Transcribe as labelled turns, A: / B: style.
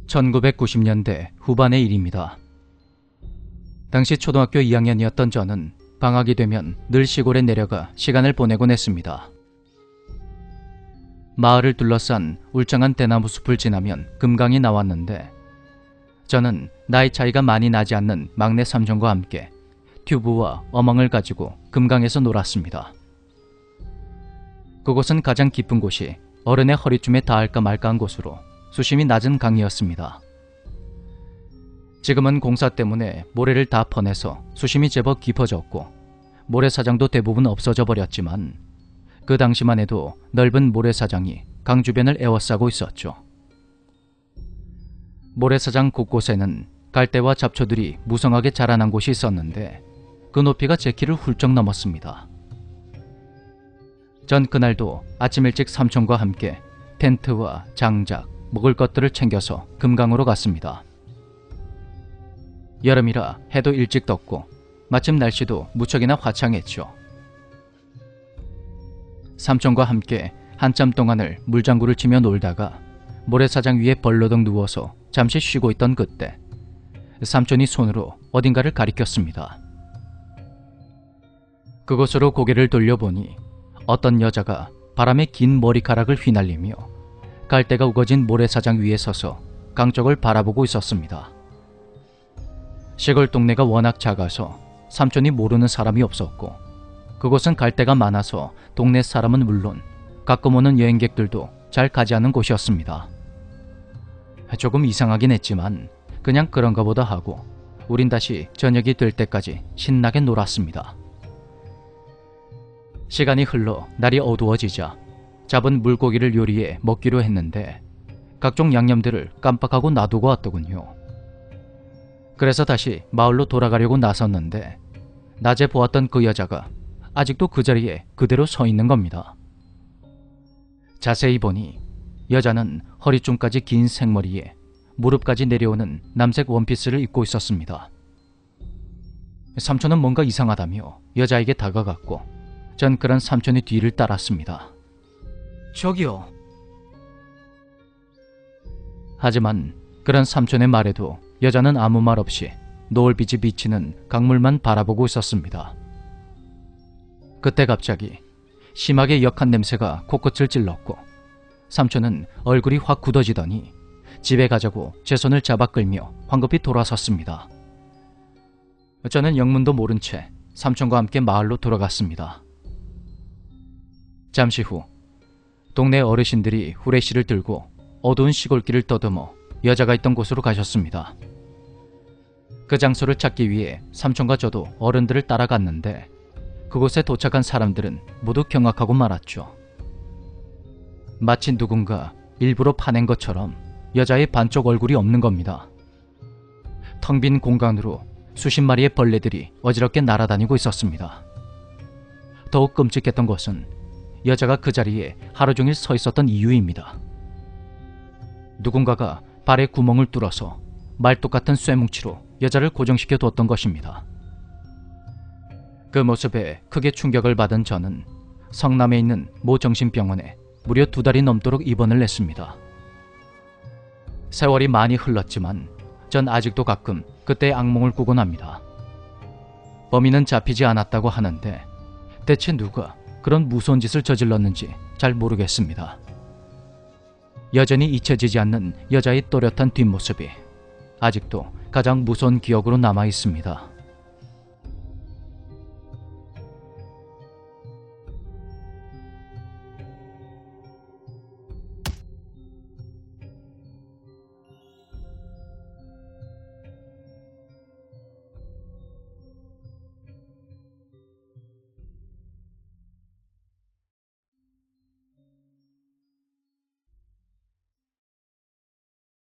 A: 1990년대 후반의 일입니다. 당시 초등학교 2학년이었던 저는 방학이 되면 늘 시골에 내려가 시간을 보내곤 했습니다. 마을을 둘러싼 울창한 대나무 숲을 지나면 금강이 나왔는데 저는 나이 차이가 많이 나지 않는 막내 삼촌과 함께 튜브와 어망을 가지고 금강에서 놀았습니다. 그곳은 가장 깊은 곳이 어른의 허리쯤에 닿을까 말까한 곳으로 수심이 낮은 강이었습니다. 지금은 공사 때문에 모래를 다 퍼내서 수심이 제법 깊어졌고 모래사장도 대부분 없어져 버렸지만 그 당시만 해도 넓은 모래사장이 강 주변을 에워싸고 있었죠. 모래사장 곳곳에는 갈대와 잡초들이 무성하게 자라난 곳이 있었는데 그 높이가 제 키를 훌쩍 넘었습니다. 전 그날도 아침 일찍 삼촌과 함께 텐트와 장작, 먹을 것들을 챙겨서 금강으로 갔습니다. 여름이라 해도 일찍 떴고 마침 날씨도 무척이나 화창했죠. 삼촌과 함께 한참 동안을 물장구를 치며 놀다가 모래사장 위에 벌러덩 누워서 잠시 쉬고 있던 그때 삼촌이 손으로 어딘가를 가리켰습니다. 그곳으로 고개를 돌려보니 어떤 여자가 바람에 긴 머리카락을 휘날리며 갈대가 우거진 모래사장 위에 서서 강 쪽을 바라보고 있었습니다. 시골 동네가 워낙 작아서 삼촌이 모르는 사람이 없었고 그곳은 갈대가 많아서 동네 사람은 물론 가끔 오는 여행객들도 잘 가지 않는 곳이었습니다. 조금 이상하긴 했지만 그냥 그런가 보다 하고 우린 다시 저녁이 될 때까지 신나게 놀았습니다. 시간이 흘러 날이 어두워지자 잡은 물고기를 요리해 먹기로 했는데 각종 양념들을 깜빡하고 놔두고 왔더군요. 그래서 다시 마을로 돌아가려고 나섰는데 낮에 보았던 그 여자가 아직도 그 자리에 그대로 서 있는 겁니다. 자세히 보니 여자는 허리춤까지 긴 생머리에 무릎까지 내려오는 남색 원피스를 입고 있었습니다. 삼촌은 뭔가 이상하다며 여자에게 다가갔고 전 그런 삼촌의 뒤를 따랐습니다. 저기요. 하지만 그런 삼촌의 말에도 여자는 아무 말 없이 노을빛이 비치는 강물만 바라보고 있었습니다. 그때 갑자기 심하게 역한 냄새가 코끝을 찔렀고 삼촌은 얼굴이 확 굳어지더니 집에 가자고 제 손을 잡아 끌며 황급히 돌아섰습니다. 저는 영문도 모른 채 삼촌과 함께 마을로 돌아갔습니다. 잠시 후 동네 어르신들이 후레쉬를 들고 어두운 시골길을 더듬어 여자가 있던 곳으로 가셨습니다. 그 장소를 찾기 위해 삼촌과 저도 어른들을 따라갔는데 그곳에 도착한 사람들은 모두 경악하고 말았죠. 마치 누군가 일부러 파낸 것처럼 여자의 반쪽 얼굴이 없는 겁니다. 텅 빈 공간으로 수십 마리의 벌레들이 어지럽게 날아다니고 있었습니다. 더욱 끔찍했던 것은 여자가 그 자리에 하루 종일 서 있었던 이유입니다. 누군가가 발에 구멍을 뚫어서 말뚝 같은 쇠뭉치로 여자를 고정시켜 뒀던 것입니다. 그 모습에 크게 충격을 받은 저는 성남에 있는 모 정신병원에 무려 2달이 넘도록 입원을 했습니다. 세월이 많이 흘렀지만 전 아직도 가끔 그때의 악몽을 꾸곤 합니다. 범인은 잡히지 않았다고 하는데 대체 누가 그런 무서운 짓을 저질렀는지 잘 모르겠습니다. 여전히 잊혀지지 않는 여자의 또렷한 뒷모습이 아직도 가장 무서운 기억으로 남아 있습니다.